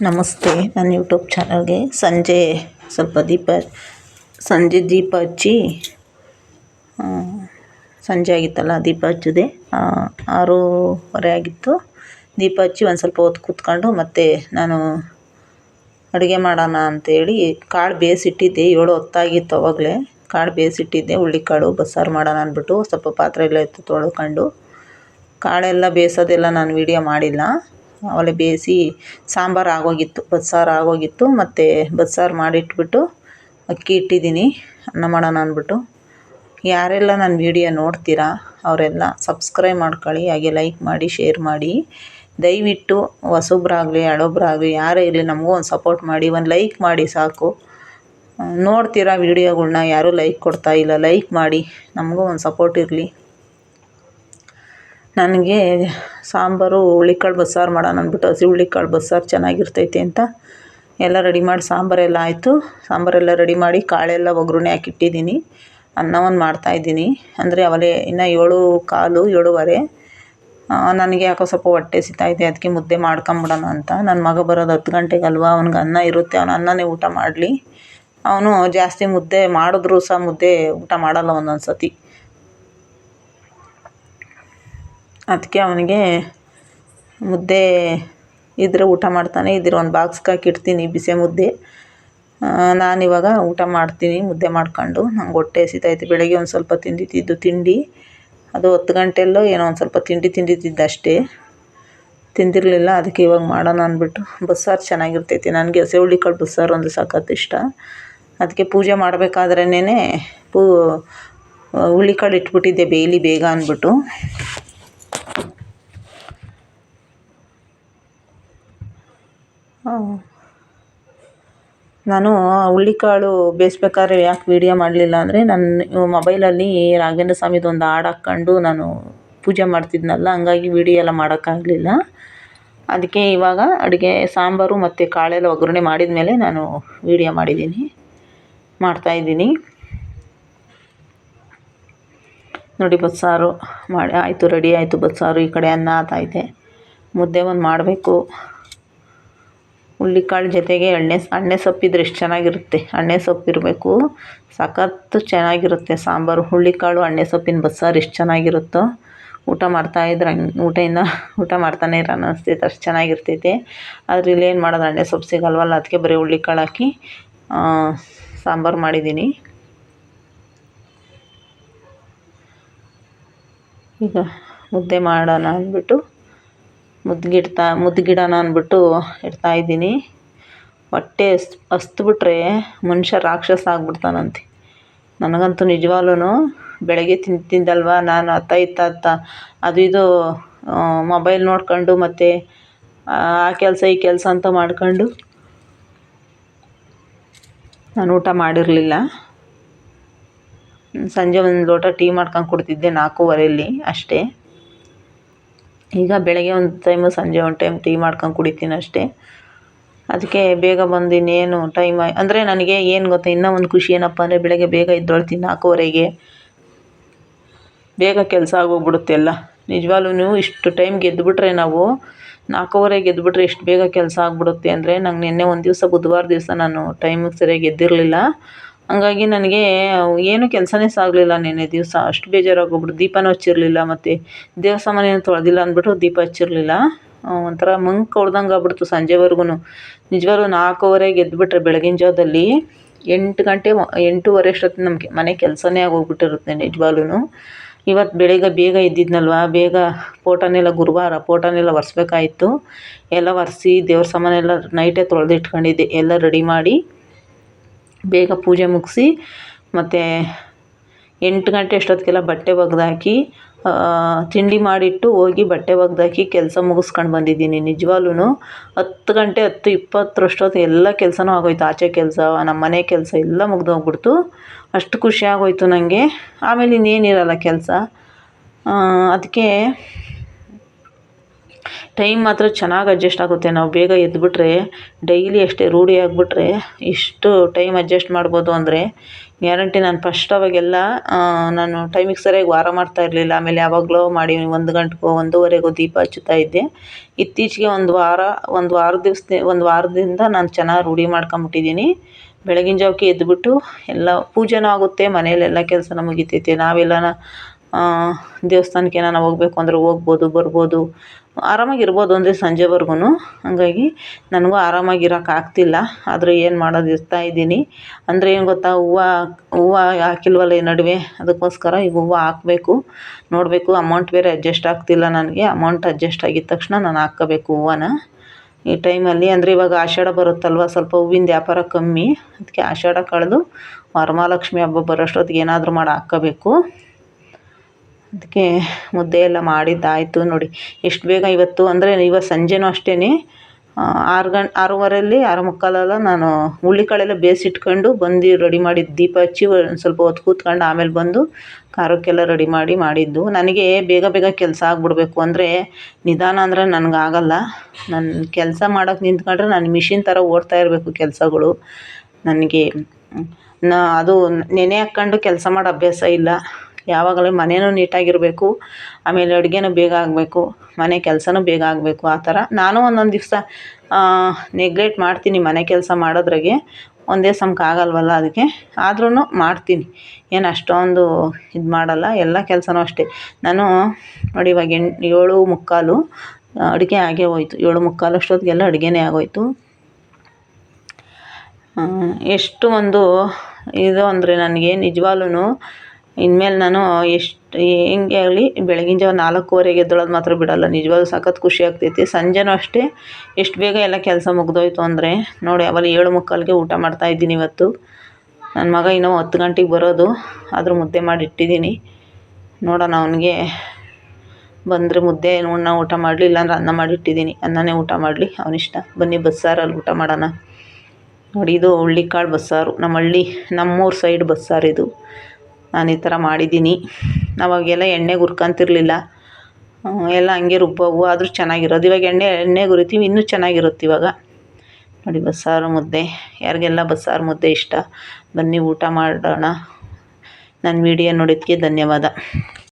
ನಮಸ್ತೆ. ನನ್ನ ಯೂಟ್ಯೂಬ್ ಚಾನಲ್ಗೆ ಸ್ವಲ್ಪ ಸಂಜೆ ದೀಪ ಹಚ್ಚಿ ಸಂಜೆ ಆಗಿತ್ತಲ್ಲ, ದೀಪ ಹಚ್ಚಿದೆ. 6:30 ಆಗಿತ್ತು. ದೀಪ ಹಚ್ಚಿ ಒಂದು ಸ್ವಲ್ಪ ಹೊತ್ತು ಕೂತ್ಕೊಂಡು ಮತ್ತೆ ನಾನು ಅಡುಗೆ ಮಾಡೋಣ ಅಂಥೇಳಿ ಕಾಳು ಬೇಯಿಸಿಟ್ಟಿದ್ದೆ. 7 ಹೊತ್ತಾಗಿತ್ತು. ಅವಾಗಲೇ ಕಾಳು ಬೇಯಿಸಿಟ್ಟಿದ್ದೆ. ಹುಳ್ಳಿಕಾಳು ಬಸ್ಸಾರು ಮಾಡೋಣ ಅಂದ್ಬಿಟ್ಟು ಸ್ವಲ್ಪ ಪಾತ್ರೆ ಎಲ್ಲ ಎತ್ತು ತೊಳ್ಕೊಂಡು, ಕಾಳೆಲ್ಲ ಬೇಯಿಸೋದೆಲ್ಲ ನಾನು ವೀಡಿಯೋ ಮಾಡಿಲ್ಲ. ಅವಲೇ ಬೇಯಿಸಿ ಸಾಂಬಾರು ಆಗೋಗಿತ್ತು, ಬಸ್ಸಾರು ಆಗೋಗಿತ್ತು. ಮತ್ತು ಬಸ್ಸಾರು ಮಾಡಿಟ್ಬಿಟ್ಟು ಅಕ್ಕಿ ಇಟ್ಟಿದ್ದೀನಿ ಅನ್ನ ಮಾಡೋಣ ಅಂದ್ಬಿಟ್ಟು. ಯಾರೆಲ್ಲ ನನ್ನ ವೀಡಿಯೋ ನೋಡ್ತೀರಾ ಅವರೆಲ್ಲ ಸಬ್ಸ್ಕ್ರೈಬ್ ಮಾಡ್ಕೊಳ್ಳಿ, ಹಾಗೆ ಲೈಕ್ ಮಾಡಿ, ಶೇರ್ ಮಾಡಿ. ದಯವಿಟ್ಟು ಹೊಸಬ್ರಾಗಲಿ ಹಳಬ್ರಾಗಲಿ ಯಾರೇ ಇರಲಿ ನಮಗೂ ಒಂದು ಸಪೋರ್ಟ್ ಮಾಡಿ, ಒಂದು ಲೈಕ್ ಮಾಡಿ ಸಾಕು. ನೋಡ್ತೀರಾ ವೀಡಿಯೋಗಳ್ನ, ಯಾರೂ ಲೈಕ್ ಕೊಡ್ತಾ ಇಲ್ಲ. ಲೈಕ್ ಮಾಡಿ, ನಮಗೂ ಒಂದು ಸಪೋರ್ಟ್ ಇರಲಿ. ನನಗೆ ಸಾಂಬಾರು ಹುಳ್ಳಿಕಾಳು ಬಸ್ಸಾರು ಮಾಡೋಣ ಅಂದ್ಬಿಟ್ಟು, ಹಸಿ ಹುಳ್ಳಿಕಾಳು ಬಸ್ಸಾರು ಚೆನ್ನಾಗಿರ್ತೈತೆ ಅಂತ ಎಲ್ಲ ರೆಡಿ ಮಾಡಿ ಸಾಂಬಾರೆಲ್ಲ ಆಯಿತು. ಸಾಂಬಾರೆಲ್ಲ ರೆಡಿ ಮಾಡಿ ಕಾಳೆಲ್ಲ ಒಗ್ಗರಣೆ ಹಾಕಿಟ್ಟಿದ್ದೀನಿ. ಅನ್ನವನ್ನು ಮಾಡ್ತಾಯಿದ್ದೀನಿ. ಅಂದರೆ ಅವಲೇ ಇನ್ನೂ 7:15, 7:30. ನನಗೆ ಯಾಕೋ ಸ್ವಲ್ಪ ಹೊಟ್ಟೆ ಸಿಗ್ತಾಯಿದೆ, ಅದಕ್ಕೆ ಮುದ್ದೆ ಮಾಡ್ಕೊಂಬಿಡೋಣ ಅಂತ. ನನ್ನ ಮಗ ಬರೋದು 10 ಗಂಟೆಗಲ್ವ, ಅವ್ನಿಗೆ ಅನ್ನ ಇರುತ್ತೆ, ಅವನು ಅನ್ನನೇ ಊಟ ಮಾಡಲಿ. ಅವನು ಜಾಸ್ತಿ ಮುದ್ದೆ ಮಾಡಿದ್ರೂ ಸಹ ಮುದ್ದೆ ಊಟ ಮಾಡಲ್ಲ ಒಂದೊಂದು ಸತಿ. ಅದಕ್ಕೆ ಅವನಿಗೆ ಮುದ್ದೆ ಇದ್ದರೆ ಊಟ ಮಾಡ್ತಾನೆ. ಇದ್ರೆ ಒಂದು ಬಾಕ್ಸ್ಗೆ ಹಾಕಿಡ್ತೀನಿ ಬಿಸಿ ಮುದ್ದೆ. ನಾನಿವಾಗ ಊಟ ಮಾಡ್ತೀನಿ ಮುದ್ದೆ ಮಾಡ್ಕೊಂಡು. ನಂಗೆ ಹೊಟ್ಟೆ ಹಸಿತೈತೆ. ಬೆಳಗ್ಗೆ ಒಂದು ಸ್ವಲ್ಪ ತಿಂಡಿ ಅದು 10 ಗಂಟೆಯಲ್ಲೋ ಏನೋ ಒಂದು ಸ್ವಲ್ಪ ತಿಂದಿದ್ದೆ ಅಷ್ಟೇ, ತಿಂದಿರಲಿಲ್ಲ. ಅದಕ್ಕೆ ಇವಾಗ ಮಾಡೋಣ ಅಂದ್ಬಿಟ್ಟು. ಬಸ್ಸಾರು ಚೆನ್ನಾಗಿರ್ತೈತೆ. ನನಗೆ ಹಸಿ ಹುಳ್ಳಿಕಾಳು ಬಸ್ಸಾರು ಅಂದರೆ ಸಖತ್ ಇಷ್ಟ. ಅದಕ್ಕೆ ಪೂಜೆ ಮಾಡಬೇಕಾದ್ರೇನೆ ಹುಳ್ಳಿಕಾಳು ಇಟ್ಬಿಟ್ಟಿದ್ದೆ ಬೇಯಲಿ ಬೇಗ ಅಂದ್ಬಿಟ್ಟು. ನಾನು ಹುಳ್ಳಿಕಾಳು ಬೇಯಿಸ್ಬೇಕಾದ್ರೆ ಯಾಕೆ ವೀಡಿಯೋ ಮಾಡಲಿಲ್ಲ ಅಂದರೆ, ನನ್ನ ಮೊಬೈಲಲ್ಲಿ ರಾಘವೇಂದ್ರ ಸ್ವಾಮಿದು ಒಂದು ಹಾಡು ಹಾಕ್ಕೊಂಡು ನಾನು ಪೂಜೆ ಮಾಡ್ತಿದ್ನಲ್ಲ, ಹಂಗಾಗಿ ವೀಡಿಯೋ ಎಲ್ಲ ಮಾಡೋಕ್ಕಾಗಲಿಲ್ಲ. ಅದಕ್ಕೆ ಇವಾಗ ಅಡುಗೆ ಸಾಂಬಾರು ಮತ್ತು ಕಾಳೆಲ್ಲ ಒಗ್ಗರಣೆ ಮಾಡಿದ ಮೇಲೆ ನಾನು ವೀಡಿಯೋ ಮಾಡ್ತಾಯಿದ್ದೀನಿ. ನೋಡಿ, ಬಸ್ಸಾರು ಮಾಡಿ ಆಯಿತು, ರೆಡಿ ಆಯಿತು ಬಸ್ಸಾರು. ಈ ಕಡೆ ಅನ್ನ ಆತೈತೆ. ಮುದ್ದೆ ಒಂದು ಮಾಡಬೇಕು. ಹುಳ್ಳಿಕಾಳು ಜೊತೆಗೆ ಎಣ್ಣೆ ಸೊಪ್ಪಿದ್ರೆ ಎಷ್ಟು ಚೆನ್ನಾಗಿರುತ್ತೆ. ಎಣ್ಣೆ ಸೊಪ್ಪಿರಬೇಕು, ಸಖತ್ತು ಚೆನ್ನಾಗಿರುತ್ತೆ ಸಾಂಬಾರು. ಹುಳ್ಳಿಕಾಳು ಎಣ್ಣೆ ಸೊಪ್ಪಿನ ಬಸ್ಸಾರು ಎಷ್ಟು ಚೆನ್ನಾಗಿರುತ್ತೋ, ಊಟ ಮಾಡ್ತಾಯಿದ್ರೆ ಊಟ ಮಾಡ್ತಾನೆ ಇರೋಣ ಅನಿಸ್ತೈತೆ, ಅಷ್ಟು ಚೆನ್ನಾಗಿರ್ತೈತೆ. ಆದರೆ ಇಲ್ಲೇನು ಮಾಡೋದು, ಎಣ್ಣೆ ಸೊಪ್ಪು ಸಿಗಲ್ವಲ್ಲ, ಅದಕ್ಕೆ ಬರೀ ಹುಳ್ಳಿಕಾಳು ಹಾಕಿ ಸಾಂಬಾರು ಮಾಡಿದ್ದೀನಿ. ಈಗ ಮುದ್ದೆ ಮಾಡೋಣ ಅಂದ್ಬಿಟ್ಟು ಮುದ್ಗಿಡೋಣ ಅಂದ್ಬಿಟ್ಟು ಇಡ್ತಾಯಿದ್ದೀನಿ. ಹೊಟ್ಟೆ ಹಸ್ದುಬಿಟ್ರೆ ಮನುಷ್ಯ ರಾಕ್ಷಸ ಆಗ್ಬಿಡ್ತಾನಂತೆ. ನನಗಂತೂ ನಿಜವಾಗ್ಲೂ ಬೆಳಗ್ಗೆ ತಿಂದಲ್ವ, ನಾನು ಅತ್ತ ಅದು ಇದು ಮೊಬೈಲ್ ನೋಡ್ಕೊಂಡು ಮತ್ತು ಆ ಕೆಲಸ ಈ ಕೆಲಸ ಅಂತ ಮಾಡ್ಕೊಂಡು ನಾನು ಊಟ ಮಾಡಿರಲಿಲ್ಲ. ಸಂಜೆ ಒಂದು ಲೋಟ ಟೀ ಮಾಡ್ಕೊಂಡು ಕುಡ್ತಿದ್ದೆ 4:15 ಅಷ್ಟೇ. ಈಗ ಬೆಳಗ್ಗೆ ಒಂದು ಟೈಮು, ಸಂಜೆ ಒಂದು ಟೈಮ್ ಟೀ ಮಾಡ್ಕೊಂಡು ಕುಡಿತೀನಿ ಅಷ್ಟೇ. ಅದಕ್ಕೆ ಬೇಗ ಬಂದು ಇನ್ನೇನು ಟೈಮ್ ಅಂದರೆ ನನಗೆ ಏನು ಗೊತ್ತಾ, ಇನ್ನೂ ಒಂದು ಖುಷಿ ಏನಪ್ಪ ಅಂದರೆ, ಬೆಳಗ್ಗೆ ಬೇಗ ಎದ್ದೊಳ್ತೀನಿ 4:15ಗೆ. ಬೇಗ ಕೆಲಸ ಆಗೋಗ್ಬಿಡುತ್ತೆ ಎಲ್ಲ. ನಿಜವಾಗ್ಲೂ ಇಷ್ಟು ಟೈಮ್ಗೆ ಎದ್ದುಬಿಟ್ರೆ, ನಾವು 4:15ಗೆ ಎದ್ದುಬಿಟ್ರೆ ಎಷ್ಟು ಬೇಗ ಕೆಲಸ ಆಗಿಬಿಡುತ್ತೆ ಅಂದರೆ, ನಂಗೆ ನಿನ್ನೆ ಒಂದು ದಿವಸ ಬುಧವಾರ ದಿವಸ ನಾನು ಟೈಮಿಗೆ ಸರಿಯಾಗಿ ಎದ್ದಿರಲಿಲ್ಲ. ಹಂಗಾಗಿ ನನಗೆ ಏನೂ ಕೆಲಸನೇ ಸಾಗಲಿಲ್ಲ ನಿನ್ನೆ ದಿವಸ. ಅಷ್ಟು ಬೇಜಾರಾಗೋಗ್ಬಿಟ್ಟು ದೀಪನೂ ಹಚ್ಚಿರಲಿಲ್ಲ, ಮತ್ತು ದೇವ್ರ ಸಾಮಾನೇನು ತೊಳೆದಿಲ್ಲ ಅಂದ್ಬಿಟ್ಟು ದೀಪ ಹಚ್ಚಿರಲಿಲ್ಲ. ಒಂಥರ ಮಂಕ್ ಹೊಡ್ದಂಗೆ ಆಗ್ಬಿಡ್ತು ಸಂಜೆವರೆಗೂ. ನಿಜವಾಗ್ಲೂ 4:15ಗೆ ಎದ್ದುಬಿಟ್ರೆ ಬೆಳಗಿನ ಜಾವದಲ್ಲಿ 8 ಗಂಟೆ 8:30 ಅಷ್ಟೊತ್ತಿಗೆ ನಮಗೆ ಮನೆ ಕೆಲಸನೇ ಆಗೋಗ್ಬಿಟ್ಟಿರುತ್ತೆ ನಿಜವಾಗ್ಲೂ. ಇವತ್ತು ಬೆಳಗ್ಗೆ ಬೇಗ ಎದ್ದಿದ್ನಲ್ವ, ಬೇಗ ಗುರುವಾರ ಫೋಟೋನೆಲ್ಲ ಒರೆಸ್ಬೇಕಾಯಿತು. ಎಲ್ಲ ಒರೆಸಿ ದೇವ್ರ ಸಾಮಾನೆಲ್ಲ ನೈಟೇ ತೊಳೆದು ಇಟ್ಕೊಂಡಿದ್ದೆ. ಎಲ್ಲ ರೆಡಿ ಮಾಡಿ ಬೇಗ ಪೂಜೆ ಮುಗಿಸಿ, ಮತ್ತು 8 ಗಂಟೆ ಅಷ್ಟೊತ್ತಿಗೆಲ್ಲ ಬಟ್ಟೆ ಒಗ್ದಾಕಿ ತಿಂಡಿ ಮಾಡಿಟ್ಟು ಹೋಗಿ ಬಟ್ಟೆ ಒಗ್ದಾಕಿ ಕೆಲಸ ಮುಗಿಸ್ಕೊಂಡು ಬಂದಿದ್ದೀನಿ. ನಿಜವಾಗ್ಲೂ 10 ಗಂಟೆ 10:20 ಎಲ್ಲ ಕೆಲಸನೂ ಆಗೋಯ್ತು. ಆಚೆ ಕೆಲಸ, ನಮ್ಮ ಮನೆ ಕೆಲಸ ಎಲ್ಲ ಮುಗ್ದೋಗ್ಬಿಡ್ತು. ಅಷ್ಟು ಖುಷಿ ಆಗೋಯ್ತು ನನಗೆ. ಆಮೇಲೆ ಇನ್ನೇನಿರಲ್ಲ ಕೆಲಸ. ಅದಕ್ಕೆ ಟೈಮ್ ಮಾತ್ರ ಚೆನ್ನಾಗಿ ಅಡ್ಜಸ್ಟ್ ಆಗುತ್ತೆ. ನಾವು ಬೇಗ ಎದ್ಬಿಟ್ರೆ ಡೈಲಿ ಅಷ್ಟೇ ರೂಢಿ ಆಗಿಬಿಟ್ರೆ ಇಷ್ಟು ಟೈಮ್ ಅಡ್ಜಸ್ಟ್ ಮಾಡ್ಬೋದು ಅಂದರೆ ಗ್ಯಾರಂಟಿ. ನಾನು ಫಸ್ಟ್ ಅವಾಗೆಲ್ಲ ನಾನು ಟೈಮಿಗೆ ಸರಿಯಾಗಿ ವಾರ ಮಾಡ್ತಾ ಇರಲಿಲ್ಲ. ಆಮೇಲೆ ಯಾವಾಗಲೋ ಮಾಡಿ 1 ಗಂಟೆಗೋ 1:30ಗೋ ದೀಪ ಹಚ್ಚುತ್ತಾ ಇದ್ದೆ. ಇತ್ತೀಚೆಗೆ ಒಂದು ವಾರದಿಂದ ನಾನು ಚೆನ್ನಾಗಿ ರೂಢಿ ಮಾಡ್ಕೊಂಬಿಟ್ಟಿದ್ದೀನಿ. ಬೆಳಗಿನ ಜಾವಕ್ಕೆ ಎದ್ದುಬಿಟ್ಟು ಎಲ್ಲ ಪೂಜೆನೂ ಆಗುತ್ತೆ, ಮನೆಯಲ್ಲೆಲ್ಲ ಕೆಲಸನೂ ಮುಗಿತೈತೆ. ನಾವೆಲ್ಲನ ದೇವಸ್ಥಾನಕ್ಕೆ ಏನಾನ ಹೋಗ್ಬೇಕು ಅಂದರೆ ಹೋಗ್ಬೋದು, ಬರ್ಬೋದು, ಆರಾಮಾಗಿರ್ಬೋದು ಅಂದರೆ ಸಂಜೆವರೆಗೂ. ಹಾಗಾಗಿ ನನಗೂ ಆರಾಮಾಗಿರೋಕ್ಕಾಗ್ತಿಲ್ಲ. ಆದರೂ ಏನು ಮಾಡೋದು, ಇರ್ತಾಯಿದ್ದೀನಿ. ಅಂದರೆ ಏನು ಗೊತ್ತಾ, ಹೂವು ಹಾಕಿಲ್ವಲ್ಲ ಈ ನಡುವೆ, ಅದಕ್ಕೋಸ್ಕರ ಈಗ ಹೂವು ಹಾಕಬೇಕು, ನೋಡಬೇಕು. ಅಮೌಂಟ್ ಬೇರೆ ಅಡ್ಜಸ್ಟ್ ಆಗ್ತಿಲ್ಲ ನನಗೆ. ಅಮೌಂಟ್ ಅಡ್ಜಸ್ಟ್ ಆಗಿದ ತಕ್ಷಣ ನಾನು ಹಾಕ್ಕೋಬೇಕು ಹೂವನ್ನ ಈ ಟೈಮಲ್ಲಿ. ಅಂದರೆ ಇವಾಗ ಆಷಾಢ ಬರುತ್ತಲ್ವ, ಸ್ವಲ್ಪ ಹೂವಿಂದ ವ್ಯಾಪಾರ ಕಮ್ಮಿ. ಅದಕ್ಕೆ ಆಷಾಢ ಕಳೆದು ವರಮಹಾಲಕ್ಷ್ಮಿ ಹಬ್ಬ ಬರೋಷ್ಟೊತ್ತಿಗೆ ಏನಾದರೂ ಮಾಡಿ ಹಾಕ್ಕೋಬೇಕು. ಅದಕ್ಕೆ ಮುದ್ದೆ ಎಲ್ಲ ಮಾಡಿದ್ದಾಯಿತು ನೋಡಿ. ಎಷ್ಟು ಬೇಗ ಇವತ್ತು ಅಂದರೆ ಇವತ್ತು ಸಂಜೆನೂ ಅಷ್ಟೇ 6:30 6:45 ನಾನು ಹುಳ್ಳಿಕಾಳೆಲ್ಲ ಬೇಯಿಸಿಟ್ಕೊಂಡು ಬಂದು ರೆಡಿ ಮಾಡಿದ್ದು. ದೀಪ ಹಚ್ಚಿ ಒಂದು ಸ್ವಲ್ಪ ಹೊತ್ತು ಕೂತ್ಕೊಂಡು ಆಮೇಲೆ ಬಂದು ಖಾರಕ್ಕೆಲ್ಲ ರೆಡಿ ಮಾಡಿದ್ದು. ನನಗೆ ಬೇಗ ಬೇಗ ಕೆಲಸ ಆಗಿಬಿಡ್ಬೇಕು ಅಂದರೆ ನಿಧಾನ ಅಂದರೆ ನನಗಾಗಲ್ಲ. ನಾನು ಕೆಲಸ ಮಾಡೋಕ್ಕೆ ನಿಂತ್ಕೊಂಡ್ರೆ ನಾನು ಮಿಷಿನ್ ಥರ ಓಡ್ತಾ ಇರಬೇಕು ಕೆಲಸಗಳು. ನನಗೆ ಅದು ನೆನೆ ಹಾಕ್ಕೊಂಡು ಕೆಲಸ ಮಾಡೋ ಅಭ್ಯಾಸ ಇಲ್ಲ. ಯಾವಾಗಲೂ ಮನೆಯೂ ನೀಟಾಗಿರಬೇಕು, ಆಮೇಲೆ ಅಡುಗೆನೂ ಬೇಗ ಆಗಬೇಕು, ಮನೆ ಕೆಲಸನೂ ಬೇಗ ಆಗಬೇಕು. ಆ ಥರ ನಾನು ಒಂದೊಂದು ದಿವಸ ನೆಗ್ಲೆಕ್ಟ್ ಮಾಡ್ತೀನಿ ಮನೆ ಕೆಲಸ ಮಾಡೋದ್ರಾಗೆ. ಒಂದೇ ಸಮಕ್ಕೆ ಆಗಲ್ವಲ್ಲ, ಅದಕ್ಕೆ ಆದ್ರೂ ಮಾಡ್ತೀನಿ. ಏನು ಅಷ್ಟೊಂದು ಇದು ಮಾಡಲ್ಲ. ಎಲ್ಲ ಕೆಲಸನೂ ಅಷ್ಟೇ. ನಾನು ನೋಡಿ ಇವಾಗ 7:45 ಅಡುಗೆ ಆಗೇ ಹೋಯ್ತು. 7:45 ಅಷ್ಟೊತ್ತಿಗೆಲ್ಲ ಅಡುಗೆನೇ ಆಗೋಯ್ತು. ಎಷ್ಟು ಒಂದು ಇದು ಅಂದರೆ ನನಗೆ ನಿಜವಾಗ್ಲೂ ಇನ್ಮೇಲೆ ನಾನು ಹೆಂಗೆ ಆಗಲಿ ಬೆಳಗಿನ ಜಾವ 4:15ಗೆ ಎದ್ದೇಳೋದು ಮಾತ್ರ ಬಿಡೋಲ್ಲ. ನಿಜವಾಗ್ಲೂ ಸಖತ್ ಖುಷಿ ಆಗ್ತೈತಿ. ಸಂಜೆನೂ ಅಷ್ಟೇ ಎಷ್ಟು ಬೇಗ ಎಲ್ಲ ಕೆಲಸ ಮುಗಿದೋಯ್ತು ಅಂದರೆ ನೋಡಿ. ಅವಲ್ಲಿ 7:45ಗೆ ಊಟ ಮಾಡ್ತಾಯಿದ್ದೀನಿ ಇವತ್ತು. ನನ್ನ ಮಗ ಇನ್ನೂ 10 ಗಂಟೆಗೆ ಬರೋದು, ಆದರೂ ಮುದ್ದೆ ಮಾಡಿ ಇಟ್ಟಿದ್ದೀನಿ. ನೋಡೋಣ, ಅವನಿಗೆ ಬಂದರೆ ಮುದ್ದೆ ಊಟ ಮಾಡಲಿ, ಇಲ್ಲಾಂದ್ರೆ ಅನ್ನ ಮಾಡಿಟ್ಟಿದ್ದೀನಿ. ಅನ್ನನೇ ಊಟ ಮಾಡಲಿ, ಅವನಿಷ್ಟ. ಬನ್ನಿ ಬಸ್ಸಾರಲ್ಲಿ ಊಟ ಮಾಡೋಣ. ನೋಡಿ, ಇದು ಹುಳ್ಳಿಕಾಳು ಬಸ್ಸಾರು. ನಮ್ಮೂರು ಸೈಡ್ ಬಸ್ಸಾರು ಇದು. ನಾನು ಈ ಥರ ಮಾಡಿದ್ದೀನಿ. ಅವಾಗೆಲ್ಲ ಎಣ್ಣೆಗೆ ಹುರ್ಕೊಂತಿರ್ಲಿಲ್ಲ, ಎಲ್ಲ ಹಂಗೆ ರುಬ್ಬೋವು. ಆದರೂ ಚೆನ್ನಾಗಿರೋದು. ಇವಾಗ ಎಣ್ಣೆಗೆ ಹುರಿತೀವಿ, ಇನ್ನೂ ಚೆನ್ನಾಗಿರುತ್ತೆ ಇವಾಗ. ನೋಡಿ, ಬಸ್ಸಾರು ಮುದ್ದೆ. ಯಾರಿಗೆಲ್ಲ ಬಸ್ಸಾರು ಮುದ್ದೆ ಇಷ್ಟ, ಬನ್ನಿ ಊಟ ಮಾಡೋಣ. ನನ್ನ ವಿಡಿಯೋ ನೋಡಿದ್ದಕ್ಕೆ ಧನ್ಯವಾದ.